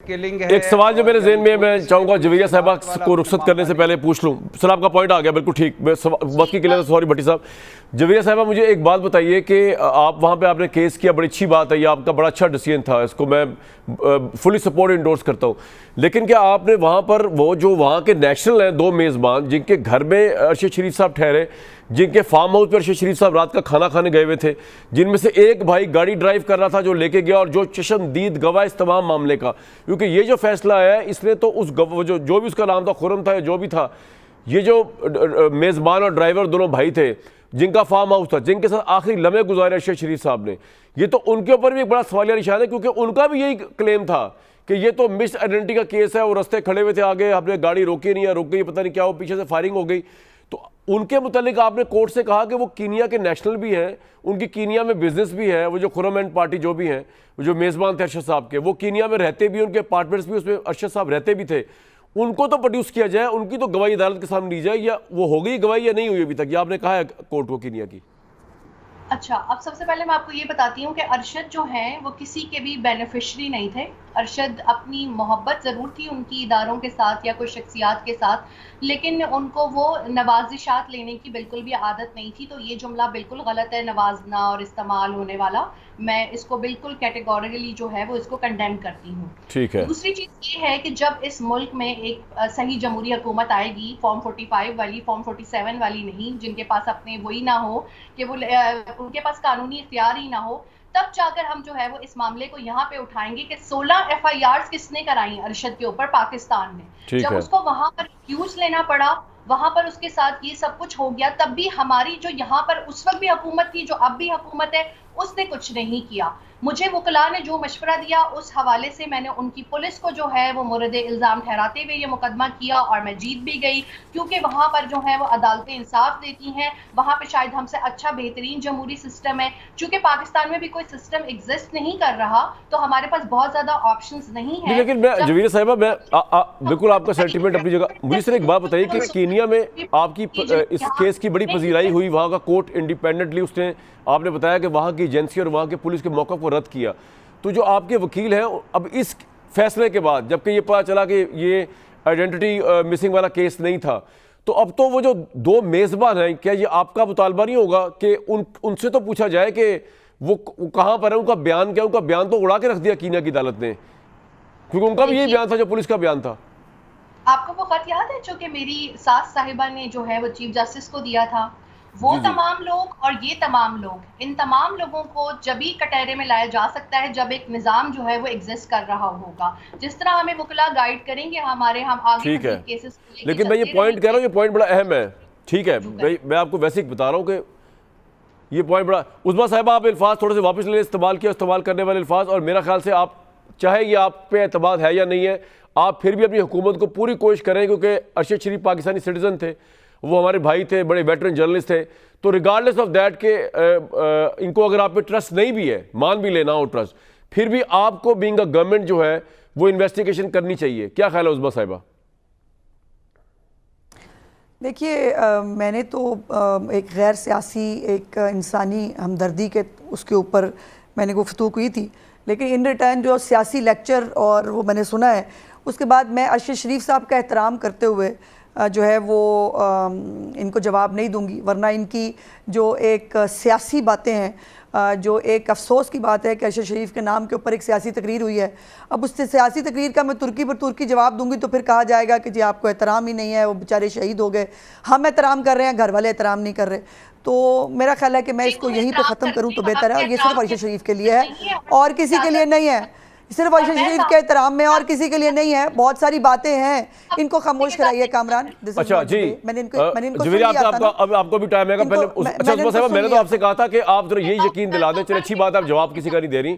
Killing है। एक सवाल जो मेरे ज़हन में मैं चाहूंगा जवेरिया साहबा को रुखसत करने से पहले पूछ लूं। सर आपका पॉइंट आ गया, बिल्कुल ठीक। वक्त की क्लियर, सॉरी भट्टी साहब। जवेरिया साहबा मुझे एक बात बताइए कि आप वहां पे आपने केस किया, बड़ी अच्छी बात है, ये आपका बड़ा अच्छा डिसीजन था, इसको मैं फुली सपोर्ट इंडोर्स करता हूँ। लेकिन क्या आपने वहां पर वो जो वहां के नेशनल हैं दो मेज़बान, जिनके घर में अरशद शरीफ साहब ठहरे, जिनके फार्म हाउस पर अरशद शरीफ साहब रात का खाना खाने गए हुए थे, जिनमें से एक भाई गाड़ी ड्राइव कर रहा था जो लेके गया और जो चश्मदीद गवाह इस तमाम मामले का, क्योंकि ये जो फैसला है इसने तो उस जो भी उसका नाम था, खुरम था या जो भी था, ये जो मेज़बान और ड्राइवर दोनों भाई थे जिनका फार्म हाउस था, जिनके साथ आखिरी लम्हे गुजारे अरशद शरीफ साहब ने, ये तो उनके ऊपर भी एक बड़ा सवालिया निशान है, क्योंकि उनका भी यही क्लेम था कि ये तो मिस आइडेंटिटी का केस है, वो रास्ते खड़े हुए थे, आगे हमने गाड़ी रोकी नहीं है, रुक गई, पता नहीं क्या हो, पीछे से फायरिंग हो गई। तो उनके मुतालिक आपने कोर्ट से कहा कि वो कीनिया के नेशनल भी हैं, उनकी कीनिया में बिजनेस भी है, वो जो खुरम एंड पार्टी जो भी हैं, जो मेज़बान थे अरशद साहब के, वो कीनिया में रहते भी, उनके अपार्टमेंट्स भी उसमें अरशद साहब रहते भी थे, उनको तो प्रोड्यूस किया जाए, उनकी तो गवाही अदालत के सामने दी जाए, या वो हो गई गवाही या नहीं हुई अभी तक, ये आपने कहा है कोर्ट को कीनिया की। अच्छा, अब सबसे पहले मैं आपको ये बताती हूँ कि अरशद जो हैं वो किसी के भी बेनिफिशरी नहीं थे। अरशद अपनी मोहब्बत ज़रूर थी उनकी इदारों के साथ या कोई शख्सियात के साथ, लेकिन उनको वो नवाजिशात लेने की बिल्कुल भी आदत नहीं थी। तो ये जुमला बिल्कुल गलत है, नवाजना और इस्तेमाल होने वाला। मैं इसको बिल्कुल कैटेगोरिकली जो है वो इसको कंडेम करती हूँ। ठीक है। दूसरी चीज़ ये है कि जब इस मुल्क में एक सही जमहूरी हुकूमत आएगी, फॉर्म 45 वाली, फॉर्म 47 वाली नहीं, जिनके पास अपने वही ना हो कि वो उनके पास कानूनी इख्तियार ही ना हो, तब जाकर हम जो है वो इस मामले को यहाँ पे उठाएंगे कि 16 FIRs किसने कराई अरशद के ऊपर पाकिस्तान में। जब उसको वहां पर एक्यूज लेना पड़ा, वहां पर उसके साथ ये सब कुछ हो गया, तब भी हमारी जो यहाँ पर उस वक्त भी हुकूमत थी, जो अब भी हुकूमत है, उसने कुछ नहीं किया। मुझे वकला ने जो मशवरा दिया उस हवाले से मैंने उनकी पुलिस को जो है वो मुर्द इल्ज़ाम ठहराते हुए ये मुकदमा किया और मैं जीत भी गई, क्योंकि वहाँ पर जो है वो अदालतें इंसाफ देती हैं। वहाँ पे शायद हमसे अच्छा बेहतरीन जमहूरी सिस्टम है। चूंकि पाकिस्तान में भी कोई सिस्टम एग्जिस्ट नहीं कर रहा, तो हमारे पास बहुत ज़्यादा ऑप्शंस नहीं है। लेकिन मैं जवेरिया साहिबा, मैं बिल्कुल आपका सेंटीमेंट अपनी जगह। मुझे सिर्फ एक बात बताइए कि कीनिया में आपकी इस केस की बड़ी पजीराई हुई, वहाँ का कोर्ट इंडिपेंडेंटली उसने, आपने बताया कि वहाँ की एजेंसी और वहाँ के पुलिस के मौक़िफ़ को रद्द किया। तो जो आपके वकील हैं, अब इस फैसले के बाद, जबकि ये पता चला कि ये आइडेंटिटी मिसिंग वाला केस नहीं था, तो अब तो वो जो दो मेज़बान हैं, क्या ये आपका मुतालबा नहीं होगा कि उनसे तो पूछा जाए कि वो कहाँ पर है, उनका बयान क्या? उनका बयान तो उड़ा के रख दिया कीनिया की अदालत ने, क्योंकि उनका भी यही बयान था जो पुलिस का बयान था। आपको वो खत याद है जो कि मेरी सास साहिबा ने जो है वो चीफ जस्टिस को दिया था? वो तमाम लोग और ये तमाम लोग, इन तमाम लोगों को जब ही कटहरे में लाया जा सकता है जब एक निज़ाम जो है वो एग्जिस्ट कर रहा होगा। जिस तरह हमें वकला गाइड करेंगे, हम आगे ठीक है, केसेस, लेकिन मैं ये पॉइंट कह रहा हूँ, ये पॉइंट बड़ा अहम है। ठीक है, मैं आपको वैसे ही बता रहा हूँ कि ये पॉइंट बड़ा। उस्मा साहिबा, आप अल्फाज थोड़े से वापस ले, इस्तेमाल करने वाले अल्फाज, और मेरा ख्याल से आप, चाहे ये आप पे एतमाद है या नहीं है, आप फिर भी अपनी हुकूमत को पूरी कोशिश करें, क्योंकि अरशद शरीफ पाकिस्तानी सिटीजन थे, वो हमारे भाई थे, बड़े वेटरन जर्नलिस्ट थे। तो रिगार्डलेस ऑफ दैट के इनको अगर आप पे ट्रस्ट नहीं भी है, मान भी लेना हो ट्रस्ट, फिर भी आपको बीइंग अ गवर्नमेंट जो है वो इन्वेस्टिगेशन करनी चाहिए। क्या ख्याल है उस्मा साहिबा? देखिए, मैंने तो एक गैर सियासी, एक इंसानी हमदर्दी के उसके ऊपर मैंने गुफ्तगू की थी, लेकिन इन रिटर्न जो सियासी लेक्चर और वो मैंने सुना है, उसके बाद मैं अरशद शरीफ साहब का एहतराम करते हुए जो है वो इनको जवाब नहीं दूंगी, वरना इनकी जो एक सियासी बातें हैं, जो एक अफसोस की बात है कि अरशद शरीफ के नाम के ऊपर एक सियासी तकरीर हुई है। अब उस सियासी तकरीर का मैं तुर्की पर तुर्की जवाब दूंगी तो फिर कहा जाएगा कि जी आपको एहतराम ही नहीं है, वो बेचारे शहीद हो गए, हम एहतराम कर रहे हैं, घर वाले एहतराम नहीं कर रहे। तो मेरा ख्याल है कि मैं इसको यहीं पर ख़त्म करूँ तो बेहतर है, और ये सिर्फ अरशद शरीफ के लिए है और किसी के लिए नहीं है, सिर्फ अरशद शरीफ के एहतराम में और किसी के लिए नहीं है। बहुत सारी बातें हैं, इनको खामोश कराइए कामरान। अच्छा जी, मैंने इनको आपको भी टाइम है पहले। अच्छा उस्मा साहिबा, मैंने तो आपसे कहा था कि आप जरा ये यकीन दिला दें, चलिए अच्छी बात है, आप जवाब किसी का नहीं दे रही,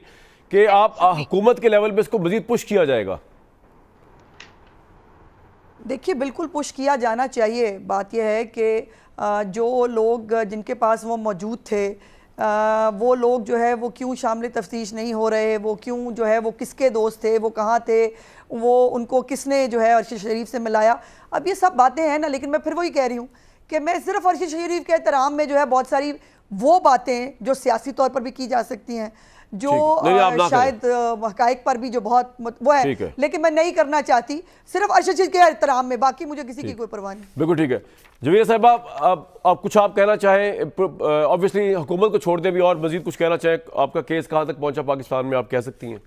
कि आप हुकूमत के लेवल पे इसको मजीद पुश किया जाएगा। देखिए, बिल्कुल पुश किया जाना चाहिए। बात यह है कि जो लोग जिनके पास वो मौजूद थे, वो लोग जो है वो क्यों शामिल तफ्तीश नहीं हो रहे, वो क्यों जो है वो किसके दोस्त थे, वो कहाँ थे, वो उनको किसने जो है अरशद शरीफ से मिलाया। अब ये सब बातें हैं ना, लेकिन मैं फिर वही कह रही हूँ कि मैं सिर्फ अरशद शरीफ के एहतराम में जो है बहुत सारी वो बातें जो सियासी तौर पर भी की जा सकती हैं, जो नहीं, आप ना शायद हकाइक पर भी जो बहुत वो है, लेकिन मैं नहीं करना चाहती, सिर्फ अर्शद शरीफ के एहतराम में, बाकी मुझे किसी की कोई परवाह नहीं। बिल्कुल ठीक है। जवेरिया साहिबा, आप कुछ आप कहना चाहें, ऑब्वियसली हुकूमत को छोड़ दें भी, और मजीद कुछ कहना चाहें, आपका केस कहाँ तक पहुंचा पाकिस्तान में, आप कह सकती हैं?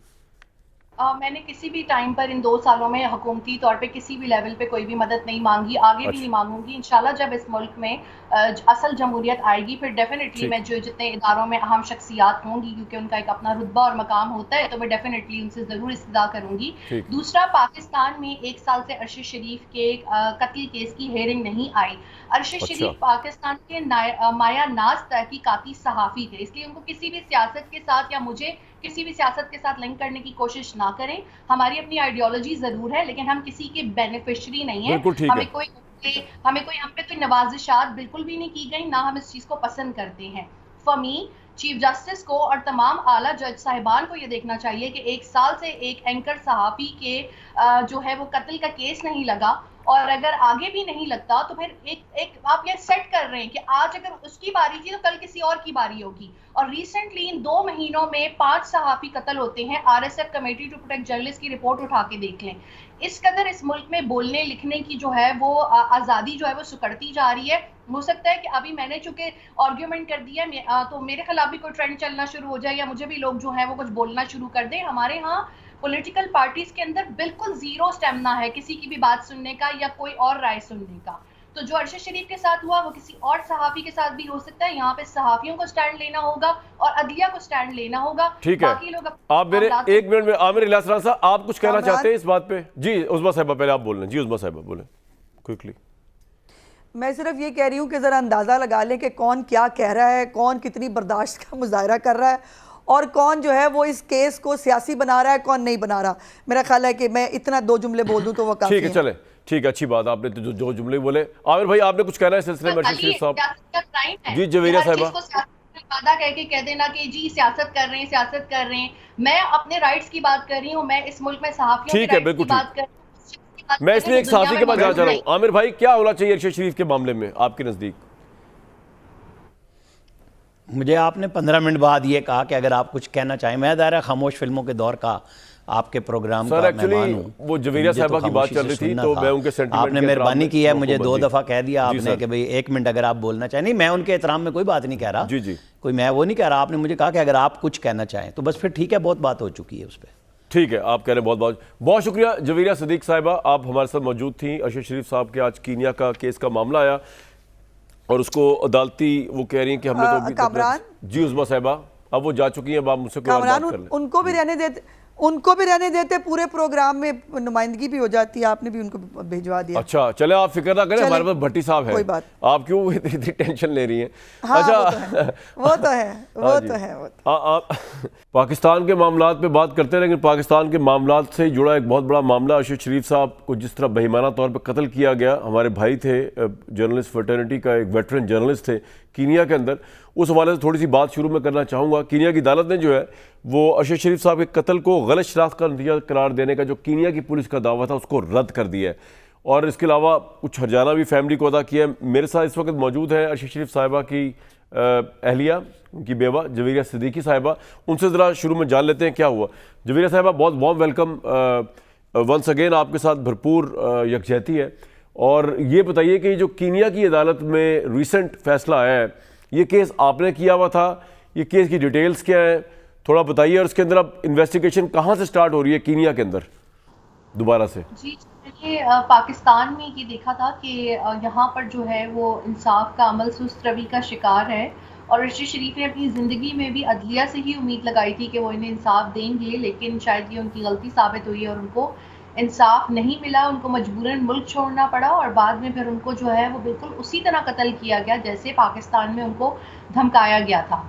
मैंने किसी भी टाइम पर इन 2 सालों में हुकूमती तौर पे किसी भी लेवल पे कोई भी मदद नहीं मांगी, आगे भी नहीं मांगूंगी। इंशाल्लाह जब इस मुल्क में असल जमहूरियत आएगी, फिर डेफिनेटली मैं जो जितने इदारों में अहम शख्सियात होंगी, क्योंकि उनका एक अपना रुतबा और मकाम होता है, तो मैं डेफिनेटली उनसे ज़रूर इस्तदा करूंगी। दूसरा, पाकिस्तान में 1 साल से अरशद शरीफ के कत्ल केस की हेयरिंग नहीं आई। अरशद शरीफ पाकिस्तान के माया नाज तहकीकाती सहाफ़ी थे, इसलिए उनको किसी भी सियासत के साथ या मुझे किसी भी सियासत के साथ लिंक करने की कोशिश ना करें। हमारी अपनी आइडियोलॉजी जरूर है, लेकिन हम किसी के बेनिफिशियरी नहीं है। हमें कोई हम पे कोई नवाजिशात बिल्कुल भी नहीं की गई, ना हम इस चीज को पसंद करते हैं। फॉर मी, चीफ जस्टिस को और तमाम आला जज साहिबान को ये देखना चाहिए कि 1 साल से एक एंकर सहाफ़ी के जो है वो कत्ल का केस नहीं लगा, और अगर आगे भी नहीं लगता तो फिर एक आप ये सेट कर रहे हैं कि आज अगर उसकी बारी थी तो कल किसी और की बारी होगी। और रिसेंटली इन 2 महीनों में 5 सहाफ़ी कत्ल होते हैं। RSF committee to protect journalist की रिपोर्ट उठा के देख लें। इस कदर इस मुल्क में बोलने लिखने की जो है वो आज़ादी जो है वो सुकड़ती जा रही है। हो सकता है कि अभी मैंने चूंकि आर्ग्यूमेंट कर दिया तो मेरे खिलाफ भी कोई ट्रेंड चलना शुरू हो जाए, या मुझे भी लोग जो है वो कुछ बोलना शुरू कर दें। हमारे यहाँ पॉलिटिकल पार्टीज के अंदर बिल्कुल जीरो स्टेमिना है किसी की भी बात सुनने का या कोई और राय सुनने का। तो जो अरशद शरीफ के साथ हुआ वो किसी और सहाफ़ी के साथ भी हो सकता है। यहाँ पे सहाफ़ियों को स्टैंड लेना होगा और अदलिया को स्टैंड लेना होगा। ठीक है, आप मेरे 1 मिनट में आमिर इलासरान साहब, आप कुछ कहना चाहते हैं इस बात पे? जी उस्मा साहिबा, पहले आप बोल रहे हैं। जी उस्मा साहिबा बोलें क्विकली। मैं सिर्फ ये कह रही हूँ कि ज़रा अंदाज़ा लगा लें कि कौन क्या कह रहा है, कौन कितनी बर्दाश्त का मुजाहरा कर रहा है, और कौन जो है वो इस केस को सियासी बना रहा है, कौन नहीं बना रहा। मेरा ख्याल है कि मैं इतना 2 जुमले बोल दूं तो वो काफी है। ठीक है, चले, ठीक है, अच्छी बात, आपने तो जो जुमले बोले। आमिर भाई, आपने कुछ कहना है इस सिलसिले में? शरीफ साहब। जी जवेरिया साहिबा। वादा कह के कह देना कि जी सियासत कर रहे हैं, सियासत कर रहे हैं। मैं अपने राइट्स की बात कर रही हूँ, मैं इस मुल्क में सहाफ़ियों के राइट्स की बात कर रही हूँ। मैं इसलिए एक सहाफ़ी के पास जाना चाह रहा हूँ। आमिर भाई, क्या होना चाहिए अरशद शरीफ के मामले में आपके नज़दीक? मुझे आपने 15 मिनट बाद ये कहा कि अगर आप कुछ कहना चाहें। मैं दायरा खामोश फिल्मों के दौर का आपके प्रोग्राम का मेहमान हूँ। वो जवेरिया साहिबा की बात चल रही थी तो मैं उनके सेंटीमेंट आपने मेहरबानी की है, मुझे 2 दफ़ा कह दिया आपने कि भाई 1 मिनट अगर आप बोलना चाहें। नहीं, मैं उनके एहतराम में कोई बात नहीं कह रहा। जी जी, कोई मैं वो नहीं कह रहा। आपने मुझे कहा कि अगर आप कुछ कहना चाहें तो बस फिर ठीक है, बहुत बात हो चुकी है उस पर। ठीक है, आप कह रहे हैं। बहुत बहुत बहुत शुक्रिया जवेरिया सदीक साहिबा, आप हमारे साथ मौजूद थी। अरशद शरीफ साहब के आज कीनिया का केस का मामला आया और उसको अदालती वो कह रही हैं कि हमने तो अभी कामरान। जी उस्मा साहिबा, अब वो जा चुकी हैं, अब आप मुझसे कोई बात कर लें। उनको भी रहने देते, पूरे प्रोग्राम में नुमाइंदगी भी हो जाती है, आपने भी उनको भिजवा दिया। अच्छा चले, आप फिक्र ना करें, हमारे पास भट्टी साहब है, कोई बात। आप क्यों इतनी टेंशन ले रही हैं? हाँ, अच्छा वो तो है। पाकिस्तान के मामलात पे बात करते हैं, लेकिन पाकिस्तान के मामलात से जुड़ा एक बहुत बड़ा मामला, अरशद शरीफ साहब को जिस तरह बेईमाना तौर पर कत्ल किया गया। हमारे भाई थे, जर्नलिस्ट फ्रेटर्निटी का एक वेटरन जर्नलिस्ट थे कीनिया के अंदर। उस हवाले से थोड़ी सी बात शुरू में करना चाहूँगा। कीनिया की अदालत ने जो है वो अरशद शरीफ साहब के कत्ल को गलत शनाख्त का नतीजा करार देने का जो कीनिया की पुलिस का दावा था उसको रद्द कर दिया है, और इसके अलावा कुछ हर्जाना भी फैमिली को अदा किया है। मेरे साथ इस वक्त मौजूद है अरशद शरीफ साहिबा की अहलिया, उनकी बेवा जवेरिया सिद्दीकी साहिबा। उनसे ज़रा शुरू में जान लेते हैं क्या हुआ। जवेरिया साहिबा, बहुत वार्म वेलकम वंस अगेन, आपके साथ भरपूर यकजहती है। और ये बताइए कि जो कीनिया की अदालत में रिसेंट फैसला आया है, ये केस आपने किया हुआ था, ये केस की डिटेल्स क्या है थोड़ा बताइए, और इसके अंदर अब इन्वेस्टिगेशन कहाँ से स्टार्ट हो रही है कीनिया के अंदर दोबारा से? जी, मैंने पाकिस्तान में ये देखा था कि यहाँ पर जो है वो इंसाफ का अमल सुस्त रवि का शिकार है, और अरशद शरीफ ने अपनी ज़िंदगी में भी अदलिया से ही उम्मीद लगाई थी कि वो इन्हें इंसाफ देंगे, लेकिन शायद ये उनकी गलती साबित हुई और उनको इंसाफ नहीं मिला। उनको मजबूरन मुल्क छोड़ना पड़ा, और बाद में फिर उनको जो है वो बिल्कुल उसी तरह कत्ल किया गया जैसे पाकिस्तान में उनको धमकाया गया था।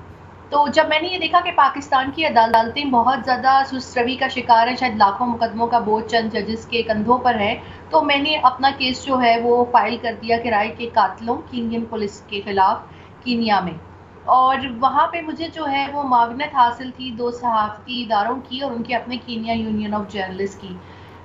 तो जब मैंने ये देखा कि पाकिस्तान की अदालतें बहुत ज़्यादा सुस्त रवि का शिकार हैं, शायद लाखों मुकदमों का बोझ चंद जजेस के कंधों पर है, तो मैंने अपना केस जो है वो फाइल कर दिया किराए के कातिलों कीनियन पुलिस के खिलाफ कीनिया में। और वहाँ पे मुझे जो है वो मावनत हासिल थी 2 सहाफ़ती इदारों की और उनके अपने कीनिया यूनियन ऑफ जर्नलिस्ट की।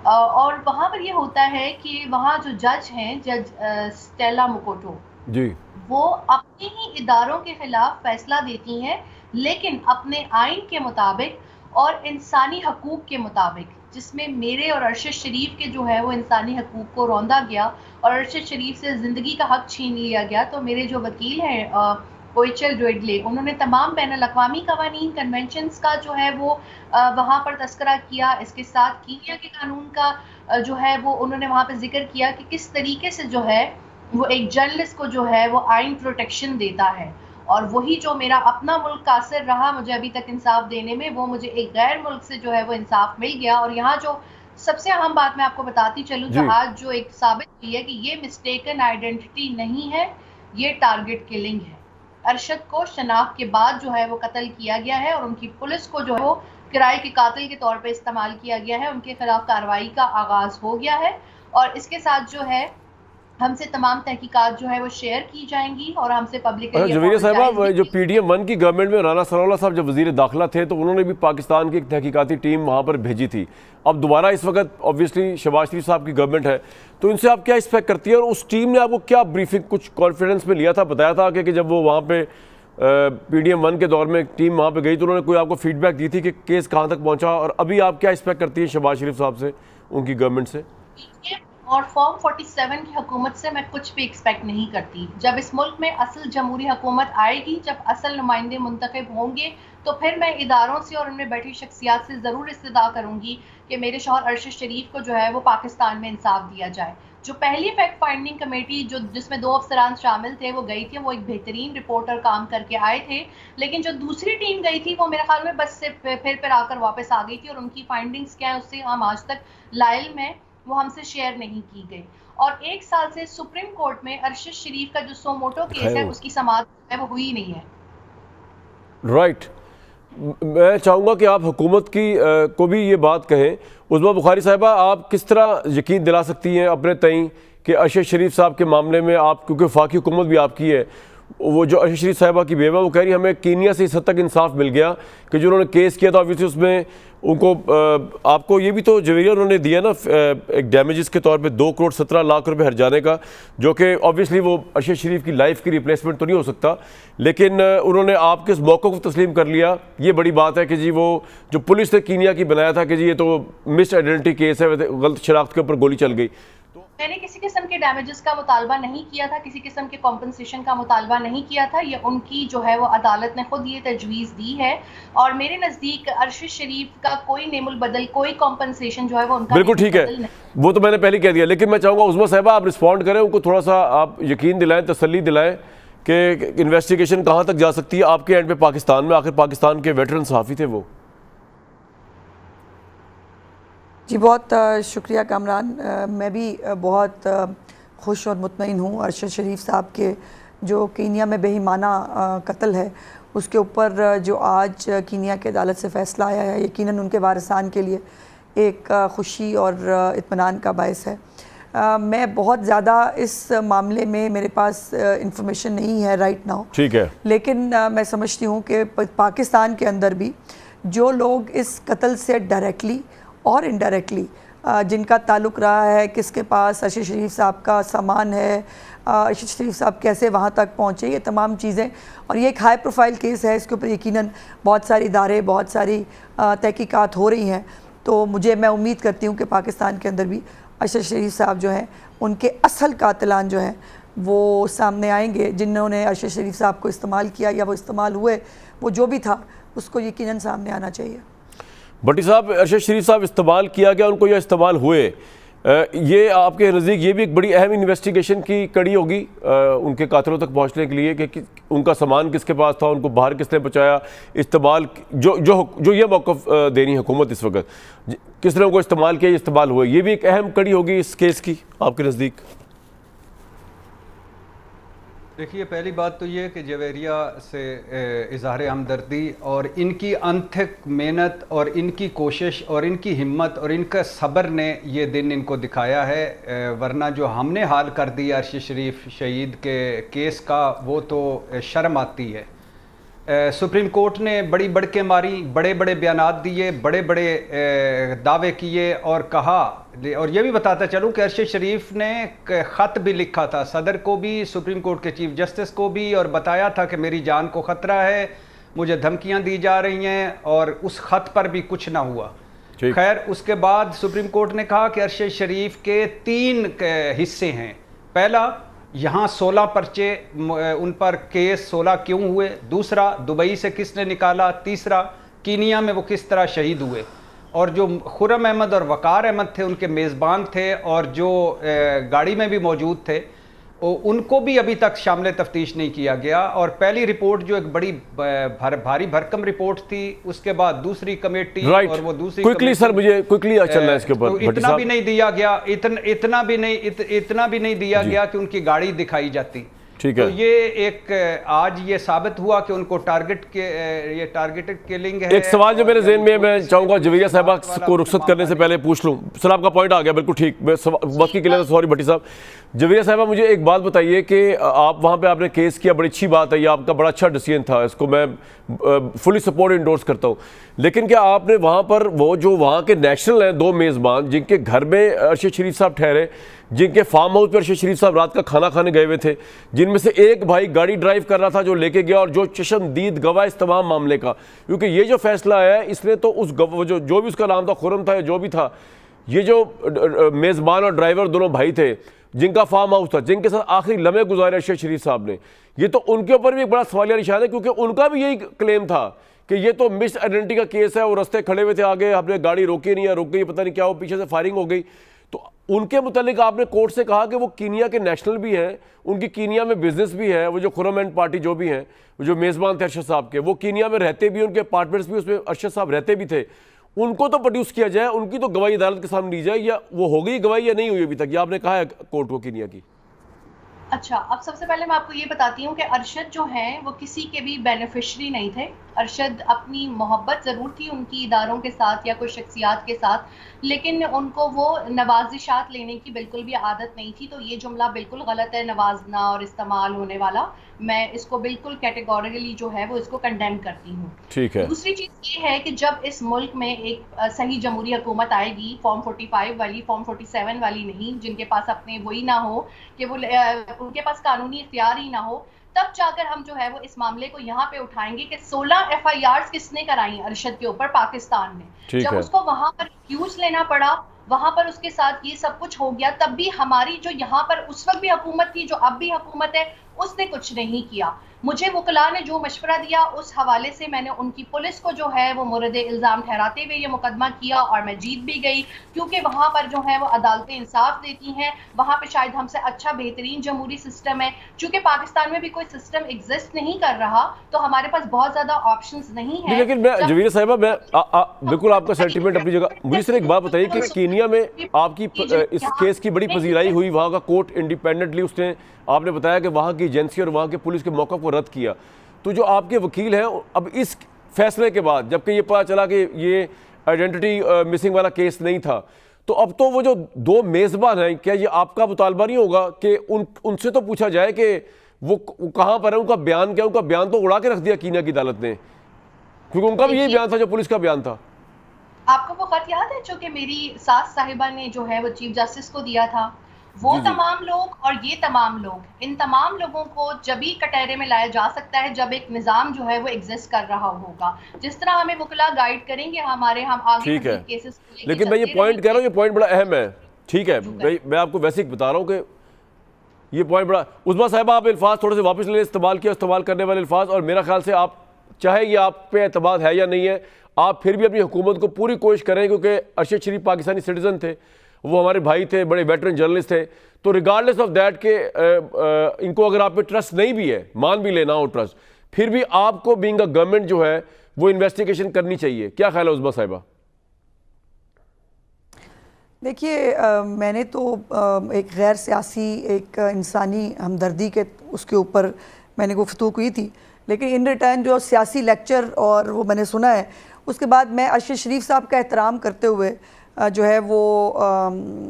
और वहाँ पर ये होता है कि वहाँ जो जज हैं, जज स्टेला मुकोटो जी, वो अपने ही इदारों के खिलाफ फैसला देती हैं लेकिन अपने आइन के मुताबिक और इंसानी हकूक के मुताबिक, जिसमें मेरे और अरशद शरीफ के जो है वो इंसानी हकूक को रौंदा गया और अरशद शरीफ से ज़िंदगी का हक छीन लिया गया। तो मेरे जो वकील हैं ओएचएल ड्वेडले, उन्होंने तमाम बैन अल-अक़वामी क़वानीन कन्वेंशंस का जो है वो वहाँ पर तस्करा किया। इसके साथ कीनिया के कानून का जो है वो उन्होंने वहाँ पे जिक्र किया कि किस तरीके से जो है वो एक जर्नलिस्ट को जो है वो आइन प्रोटेक्शन देता है। और वही जो मेरा अपना मुल्क कासिर रहा मुझे अभी तक इंसाफ देने में, वो मुझे एक गैर मुल्क से जो है वो इंसाफ मिल गया। और यहाँ जो सबसे अहम बात मैं आपको बताती चलूँ, जो आज जो एक साबित हुई है कि ये मिस्टेकन आइडेंटिटी नहीं है, ये टारगेट किलिंग है। अरशद को शनाख्त के बाद जो है वो कत्ल किया गया है और उनकी पुलिस को जो है वो किराए के कातिल के तौर पे इस्तेमाल किया गया है। उनके खिलाफ कार्रवाई का आगाज हो गया है और इसके साथ जो है हमसे तमाम तहकीकात जो है वो शेयर की जाएंगी और हमसे पब्लिक। जवेरिया साहबा, जो PDM-1 की गवर्नमेंट में राना सनाउल्लाह साहब जब वजीर दाखिला थे तो उन्होंने भी पाकिस्तान की एक तहकीकाती टीम वहाँ पर भेजी थी। अब दोबारा इस वक्त ऑब्वियसली शहबाज शरीफ साहब की गवर्नमेंट है, तो इनसे आप क्या एक्सपेक्ट करती है और उस टीम ने आपको क्या ब्रीफिंग, कुछ कॉन्फिडेंस में लिया था, बताया था कि जब वो वहाँ पे PDM-1 के दौर में टीम वहाँ पे गई तो उन्होंने कोई आपको फीडबैक दी थी कि केस कहाँ तक पहुँचा, और अभी आप क्या एक्सपेक्ट करती है शहबाज शरीफ साहब से, उनकी गवर्नमेंट से? और फॉर्म 47 की हुकूमत से मैं कुछ भी एक्सपेक्ट नहीं करती। जब इस मुल्क में असल जमहूरी हुकूमत आएगी, जब असल नुमाइंदे मुंतखब होंगे, तो फिर मैं इदारों से और उनमें बैठी शख्सियात से ज़रूर इस्तदा करूँगी कि मेरे शौहर अरशद शरीफ को जो है वो पाकिस्तान में इंसाफ दिया जाए। जो पहली फैक्ट फाइंडिंग कमेटी जिसमें 2 अफसरान शामिल थे वो गई थी, वो एक बेहतरीन रिपोर्टर काम करके आए थे, लेकिन जो दूसरी टीम गई थी वो मेरे ख्याल में बस से फिर आकर वापस आ गई थी और उनकी फाइंडिंग्स क्या है उससे हम आज तक लाइल में वो हमसे शेयर नहीं की गई। और 1 साल से सुप्रीम कोर्ट में अरशद शरीफ का जो सो मोटो केस है उसकी समाअत है वो हुई नहीं है। राइट। मैं चाहूँगा कि आप हुकूमत की को भी ये बात कहें। उज़्मा बुखारी साहिबा, आप किस तरह यकीन दिला सकती हैं अपने तईं कि अरशद शरीफ साहब के मामले में आप, क्योंकि वफाकी हुकूमत भी आपकी है, वो जो अरशद शरीफ साहिबा की बेवा वो कह रही है हमें कीनिया से इस हद तक इंसाफ मिल गया कि जो उन्होंने केस किया था ऑब्वियसली उसमें उनको आपको ये भी तो जवेरिया उन्होंने दिया ना एक डैमेजेस के तौर पे 2 करोड़ 17 लाख रुपए हर जाने का, जो कि ऑब्वियसली वो अरशद शरीफ की लाइफ की रिप्लेसमेंट तो नहीं हो सकता, लेकिन उन्होंने आपके इस मौक़े को तस्लीम कर लिया। ये बड़ी बात है कि जी वो जो पुलिस ने कीनिया की बनाया था कि जी ये तो मिस आइडेंटिटी केस है, गलत शनाख्त के ऊपर गोली चल गई। मैंने किसी किस्म के डैमेजेस का मुतालबा नहीं किया था, किसी किस्म के कॉम्पनसेशन का मुतालबा नहीं किया था। ये उनकी जो है वो अदालत ने खुद ये तजवीज़ दी है और मेरे नज़दीक अरशद शरीफ का कोई नेमुल बदल, कोई कॉम्पनसेशन जो है वो उनका बिल्कुल ठीक है, वो तो मैंने पहले कह दिया। लेकिन मैं चाहूँगा उज़्मा साहिबा आप रिस्पॉन्ड करें, उनको थोड़ा सा आप यकीन दिलाएं, तसल्ली दिलाएं कि इन्वेस्टिगेशन कहाँ तक जा सकती है आपके एंड पे पाकिस्तान में। आखिर पाकिस्तान के वेटरन सहाफ़ी थे वो। जी बहुत शुक्रिया कामरान। मैं भी बहुत खुश और मुतमईन हूँ अरशद शरीफ साहब के जो कीनिया में बेईमाना कत्ल है उसके ऊपर जो आज कीनिया की अदालत से फ़ैसला आया है, यकीनन उनके वारिसान के लिए एक खुशी और इत्मीनान का बायस है। मैं बहुत ज़्यादा इस मामले में मेरे पास इंफॉर्मेशन नहीं है राइट नाउ, ठीक है, लेकिन मैं समझती हूँ कि पाकिस्तान के अंदर भी जो लोग इस कत्ल से डायरेक्टली और इनडायरेक्टली जिनका ताल्लुक़ रहा है, किसके पास अरशद शरीफ साहब का सामान है, अरशद शरीफ साहब कैसे वहाँ तक पहुँचे, ये तमाम चीज़ें, और ये एक हाई प्रोफाइल केस है, इसके ऊपर यकीनन बहुत सारी इदारे, बहुत सारी तहकीकात हो रही हैं। तो मैं उम्मीद करती हूँ कि पाकिस्तान के अंदर भी अरशद शरीफ साहब जो हैं उनके असल कातिलान जो हैं वो सामने आएंगे, जिन्होंने अरशद शरीफ साहब को इस्तेमाल किया या वो इस्तेमाल हुए, वो जो भी था उसको यकीनन सामने आना चाहिए। भट्टी साहब, अरशद शरीफ साहब इस्तेमाल किया गया उनको या इस्तेमाल हुए, ये आपके नज़दीक ये भी एक बड़ी अहम इन्वेस्टिगेशन की कड़ी होगी उनके कातिलों तक पहुंचने के लिए कि उनका सामान किसके पास था, उनको बाहर किसने पहुंचाया, इस्तेमाल जो ये मौक़िफ़ दे रही हुकूमत इस वक्त, किस तरह को इस्तेमाल किया, इस्तेमाल हुए, ये भी एक अहम कड़ी होगी इस केस की आपके नज़दीक। देखिए, पहली बात तो ये कि जवेरिया से इज़हार हमदर्दी और इनकी अनथक मेहनत और इनकी कोशिश और इनकी हिम्मत और इनका सब्र ने ये दिन इनको दिखाया है, वरना जो हमने हाल कर दिया अरशद शरीफ शहीद के केस का वो तो शर्म आती है। सुप्रीम कोर्ट ने बड़ी बड़के मारी, बड़े बड़े बयानात दिए, बड़े बड़े दावे किए और कहा, और ये भी बताता चलूँ कि अरशद शरीफ ने ख़त भी लिखा था सदर को भी, सुप्रीम कोर्ट के चीफ जस्टिस को भी, और बताया था कि मेरी जान को ख़तरा है, मुझे धमकियां दी जा रही हैं और उस खत पर भी कुछ ना हुआ। खैर उसके बाद सुप्रीम कोर्ट ने कहा कि अरशद शरीफ के 3 हिस्से हैं। पहला, यहाँ 16 पर्चे उन पर केस 16 क्यों हुए, दूसरा दुबई से किसने निकाला, तीसरा कीनिया में वो किस तरह शहीद हुए, और जो खुर्रम अहमद और वकार अहमद थे उनके मेज़बान थे और जो गाड़ी में भी मौजूद थे उनको भी अभी तक शामिल तफ्तीश नहीं किया गया। और पहली रिपोर्ट जो एक बड़ी भारी भरकम रिपोर्ट थी, उसके बाद दूसरी कमेटी और वो दूसरी क्विकली सर मुझे क्विकली चलना है इसके ऊपर। तो इतना भी नहीं दिया गया, इतना भी नहीं दिया गया कि उनकी गाड़ी दिखाई जाती। ठीक है। तो ये एक आज ये साबित हुआ कि उनको ये टारगेटेड किलिंग है। एक सवाल जो मेरे ज़हन में मैं चाहूंगा जवेरिया साहबा को रुखसत करने से पहले पूछ लूं। सर आपका पॉइंट आ गया, बिल्कुल ठीक। वक्त की क्लियर, सॉरी भट्टी साहब। जवेरिया साहबा मुझे एक बात बताइए कि आप वहां पे आपने केस किया, बड़ी अच्छी बात है, ये आपका बड़ा अच्छा डिसीजन था, इसको मैं फुली सपोर्ट इंडोर्स करता हूँ। लेकिन क्या आपने वहां पर वो जो वहां के नेशनल हैं 2 मेज़बान जिनके घर में अरशद शरीफ साहब ठहरे, जिनके फार्म हाउस पर अरशद शरीफ साहब रात का खाना खाने गए हुए थे, जिनमें से एक भाई गाड़ी ड्राइव कर रहा था जो लेके गया और जो चशमदीद गवाह इस तमाम मामले का, क्योंकि ये जो फैसला है इसने तो उस जो भी उसका नाम था, खुर्रम था या जो भी था, ये जो मेज़बान और ड्राइवर दोनों भाई थे जिनका फार्म हाउस था, जिनके साथ आखिरी लम्हे गुजारे अरशद शरीफ साहब ने, ये तो उनके ऊपर भी एक बड़ा सवालिया निशान है, क्योंकि उनका भी यही क्लेम था कि ये तो मिस आइडेंटिटी का केस है, वो रास्ते खड़े हुए थे, आगे हमने गाड़ी रोकी नहीं है, रुक गई, पता नहीं क्या हो, पीछे से फायरिंग हो गई। तो उनके मुतालिक आपने कोर्ट से कहा कि वो कीनिया के नेशनल भी हैं, उनकी कीनिया में बिजनेस भी है, वो जो खुर्रम एंड पार्टी जो भी हैं, जो मेज़बान थे अरशद साहब के, वो कीनिया में रहते भी, उनके अपार्टमेंट्स भी उसमें अरशद साहब रहते भी थे, उनको तो प्रोड्यूस किया जाए, उनकी तो गवाही अदालत के सामने दी जाए, या वो हो गई गवाही या नहीं हुई अभी तक, ये आपने कहा है कोर्ट को कीनिया की। अच्छा, अब सबसे पहले मैं आपको ये बताती हूँ कि अरशद जो हैं वो किसी के भी बेनिफिशरी नहीं थे। अरशद अपनी मोहब्बत ज़रूर थी उनकी इदारों के साथ या कोई शख्सियात के साथ, लेकिन उनको वो नवाजिशात लेने की बिल्कुल भी आदत नहीं थी। तो ये जुमला बिल्कुल गलत है, नवाजना और इस्तेमाल होने वाला। मैं इसको बिल्कुल कैटेगोरिकली जो है वो इसको कंडेम करती हूँ। ठीक है। दूसरी चीज़ ये है कि जब इस मुल्क में एक सही जमहूरी हुकूमत आएगी, फॉर्म 45 वाली, फॉर्म 47 वाली नहीं, जिनके पास अपने वही ना हो कि वो उनके पास कानूनी इख्तियार ही ना हो, तब जाकर हम जो है वो इस मामले को यहाँ पे उठाएंगे कि 16 FIRs किसने कराई अरशद के ऊपर पाकिस्तान में। जब उसको वहां पर एक्यूज लेना पड़ा, वहां पर उसके साथ ये सब कुछ हो गया, तब भी हमारी जो यहाँ पर उस वक्त भी हुकूमत थी, जो अब भी हुकूमत है, उसने कुछ नहीं किया। मुझे वकला ने जो मशवरा दिया उस हवाले से मैंने उनकी पुलिस को जो है वो मुर्द इल्ज़ाम ठहराते हुए ये मुकदमा किया और मैं जीत भी गई, क्योंकि वहाँ पर जो है वो अदालतें इंसाफ देती हैं। वहाँ पे शायद हमसे अच्छा बेहतरीन जमहूरी सिस्टम है। चूँकि पाकिस्तान में भी कोई सिस्टम एग्जिस्ट नहीं कर रहा, तो हमारे पास बहुत ज़्यादा ऑप्शंस नहीं है। लेकिन मैं जवेरिया साहिबा, मैं बिल्कुल आपका सेंटीमेंट अपनी जगह। मुझे सिर्फ एक बात बताइए कि कीनिया में आपकी इस केस की बड़ी पजीराई हुई, वहाँ का कोर्ट इंडिपेंडेंटली उसने, आपने बताया कि वहाँ की एजेंसी और वहाँ के पुलिस के मौक़िफ़ को रद्द किया। तो जो आपके वकील हैं, अब इस फैसले के बाद जबकि ये पता चला कि ये आइडेंटिटी मिसिंग वाला केस नहीं था, तो अब तो वो जो 2 मेज़बान हैं, क्या ये आपका मुतालबा नहीं होगा कि उनसे तो पूछा जाए कि वो कहाँ पर है, उनका बयान क्या? उनका बयान तो उड़ा के रख दिया कीनिया की अदालत ने, क्योंकि उनका भी यही बयान था जो पुलिस का बयान था। आपको वो खत याद है जो कि मेरी सास साहिबा ने जो है वो चीफ जस्टिस को दिया था? वो तमाम लोग और ये तमाम लोग, इन तमाम लोगों को जब ही कटहरे में लाया जा सकता है जब एक निज़ाम जो है वो एग्जिस्ट कर रहा होगा। जिस तरह हमें वकला गाइड करेंगे हमारे, हम आगे ठीक है, केसेस। लेकिन मैं ये पॉइंट कह रहा हूँ, ये पॉइंट बड़ा अहम है। ठीक है, मैं आपको वैसे ही बता रहा हूँ कि ये पॉइंट बड़ा। उस्मा साहिबा, आप अल्फाज थोड़े से वापस ले, इस्तेमाल करने वाले अल्फाज, और मेरा ख्याल से आप चाहे ये आप पे एतमाद है या नहीं है, आप फिर भी अपनी हुकूमत को पूरी कोशिश करें, क्योंकि अरशद शरीफ पाकिस्तानी सिटीजन थे, वो हमारे भाई थे, बड़े वेटरन जर्नलिस्ट थे। तो रिगार्डलेस ऑफ दैट के इनको अगर आप पे ट्रस्ट नहीं भी है, मान भी लेना हो ट्रस्ट, फिर भी आपको बीइंग अ गवर्नमेंट जो है वो इन्वेस्टिगेशन करनी चाहिए। क्या ख्याल है उस्मा साहिबा? देखिए, मैंने तो एक गैर सियासी, एक इंसानी हमदर्दी के उसके ऊपर मैंने गुफ्तगू की थी, लेकिन इन रिटर्न जो सियासी लेक्चर और वो मैंने सुना है, उसके बाद मैं अरशद शरीफ साहब का एहतराम करते हुए जो है वो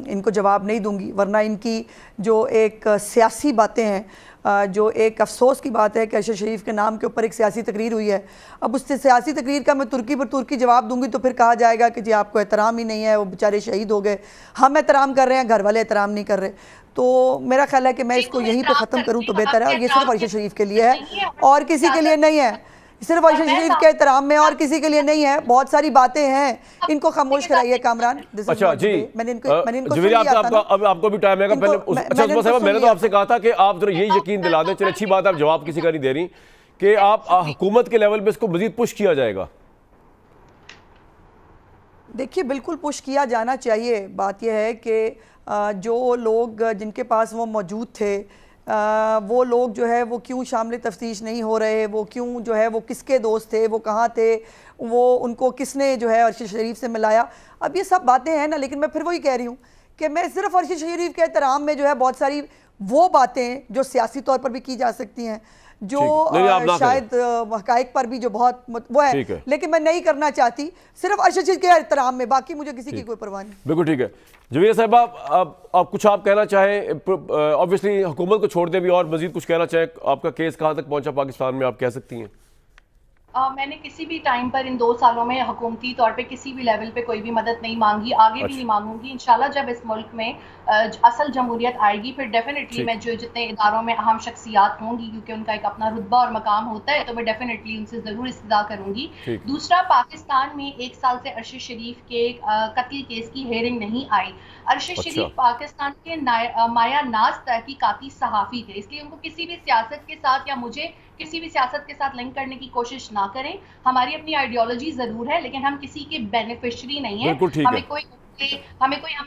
इनको जवाब नहीं दूंगी, वरना इनकी जो एक सियासी बातें हैं, जो एक अफसोस की बात है कि अरशद शरीफ के नाम के ऊपर एक सियासी तकरीर हुई है। अब उस सियासी तकरीर का मैं तुर्की पर तुर्की जवाब दूंगी तो फिर कहा जाएगा कि जी आपको एहतराम ही नहीं है, वो बेचारे शहीद हो गए, हम एहतराम कर रहे हैं, घर वाले एहतराम नहीं कर रहे। तो मेरा ख्याल है कि मैं इसको यहीं पे ख़त्म करूँ तो बेहतर है, और ये सिर्फ अरशद शरीफ के लिए है और किसी के लिए नहीं है। सिर्फ अरशद शरीफ के एहतराम में और किसी के लिए नहीं है। बहुत सारी बातें हैं, इनको खामोश कराइए कामरान। अच्छा जी, मैंने इनको जवेरी अब आपको भी टाइम है पहले। अच्छा उस्मा साहब, मैंने तो आपसे कहा था कि आप जरा ये यकीन दिला दें, चलिए अच्छी बात है, आप जवाब किसी का नहीं दे रही, कि आप हुकूमत के लेवल पे इसको मजीद पुश किया जाएगा। देखिए बिल्कुल पुश किया जाना चाहिए। बात यह है कि जो लोग जिनके पास वो मौजूद थे, वो लोग जो है वो क्यों शामिल तफ्तीश नहीं हो रहे, वो क्यों जो है वो किसके दोस्त थे, वो कहाँ थे, वो उनको किसने जो है अरशद शरीफ से मिलाया। अब ये सब बातें हैं ना, लेकिन मैं फिर वही कह रही हूँ कि मैं सिर्फ अरशद शरीफ के एहतराम में जो है बहुत सारी वो बातें जो सियासी तौर पर भी की जा सकती हैं, जो शायद हकायक पर भी जो बहुत वो है, लेकिन मैं नहीं करना चाहती, सिर्फ अरशद शरीफ के एहतराम में, बाकी मुझे किसी की कोई परवाह नहीं। बिल्कुल ठीक है। जवेरिया साहब, आप कुछ आप कहना चाहें, ऑब्वियसली हुकूमत को छोड़ दें भी, और मजीद कुछ कहना चाहें, आपका केस कहाँ तक पहुंचा पाकिस्तान में, आप कह सकती हैं? मैंने किसी भी टाइम पर इन 2 सालों में हुकूमती तौर पे किसी भी लेवल पे कोई भी मदद नहीं मांगी, आगे भी नहीं मांगूंगी। इंशाल्लाह जब इस मुल्क में असल जमहूरियत आएगी, फिर डेफिनेटली मैं जो जितने इदारों में अहम शख्सियात होंगी, क्योंकि उनका एक अपना रुतबा और मकाम होता है, तो मैं डेफिनेटली उनसे ज़रूर इस्तदा करूंगी। दूसरा, पाकिस्तान में 1 साल से अरशद शरीफ के कत्ल केस की हेयरिंग नहीं आई। अरशद शरीफ पाकिस्तान के माया नाज तहकीकाती सहाफ़ी थे, इसलिए उनको किसी भी सियासत के साथ या मुझे किसी भी सियासत के साथ लिंक करने की कोशिश ना करें। हमारी अपनी आइडियोलॉजी जरूर है, लेकिन हम किसी के बेनिफिशियरी नहीं है। हम पे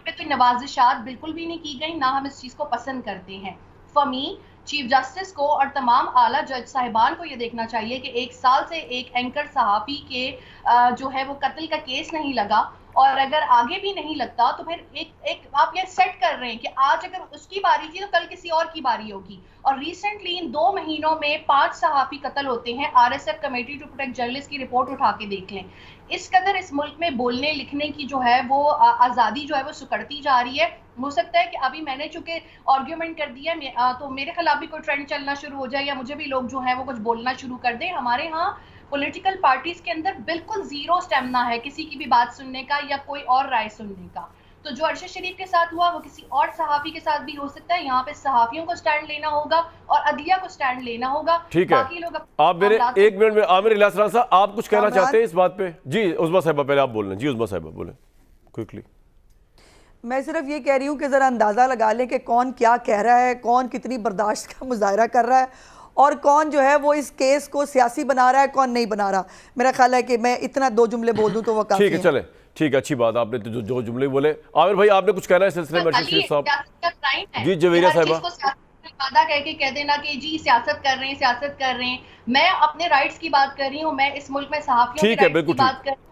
कोई नवाजिशात बिल्कुल भी नहीं की गई, ना हम इस चीज को पसंद करते हैं। फॉर मी, चीफ जस्टिस को और तमाम आला जज साहिबान को ये देखना चाहिए कि 1 साल से एक एंकर सहाफ़ी के जो है वो कत्ल का केस नहीं लगा, और अगर आगे भी नहीं लगता तो फिर एक आप ये सेट कर रहे हैं कि आज अगर उसकी बारी थी तो कल किसी और की बारी होगी। और रिसेंटली इन 2 महीनों में 5 सहाफ़ी कत्ल होते हैं। RSF committee to protect journalist की रिपोर्ट उठा के देख लें। इस कदर इस मुल्क में बोलने लिखने की जो है वो आज़ादी जो है वो सुकड़ती जा रही है। हो सकता है कि अभी मैंने चूंकि आर्ग्यूमेंट कर दिया तो मेरे खिलाफ भी कोई ट्रेंड चलना शुरू हो जाए, या मुझे भी लोग जो है वो कुछ बोलना शुरू कर दें। हमारे यहाँ पॉलिटिकल पार्टीज के अंदर बिल्कुल जीरो स्टेमिना है किसी की भी बात सुनने का या कोई और राय सुनने का। तो जो अरशद शरीफ के साथ हुआ वो किसी और सहाफ़ी के साथ भी हो सकता है। यहाँ पे सहाफ़ियों को स्टैंड लेना होगा और अदलिया को स्टैंड लेना होगा। ठीक है, आप मेरे 1 मिनट में आमिर इलियास राना साहब, आप कुछ कहना चाहते हैं इस बात पे? जी उस्मा साहिबा, पहले आप बोल लें। जी उस्मा साहिबा बोलें क्विकली। मैं सिर्फ ये कह रही हूँ कि ज़रा अंदाज़ा लगा लें कि कौन क्या कह रहा है, कौन कितनी बर्दाश्त का मुजाहरा कर रहा है, और कौन जो है वो इस केस को सियासी बना रहा है, कौन नहीं बना रहा। मेरा ख्याल है कि मैं इतना 2 जुमले बोल दूं तो वो काफी है। ठीक है, चले ठीक है, अच्छी बात, आपने तो जो जुमले बोले। आमिर भाई, आपने कुछ कहना है इस सिलसिले में? शरीफ साहब जी, जवेरिया साहिबा वादा कह के कह देना कि जी सियासत कर रहे हैं, सियासत कर रहे हैं। मैं अपने राइट्स की बात कर रही हूँ, मैं इस मुल्क में सहाफ़ियों के राइट्स की बात कर रही हूँ।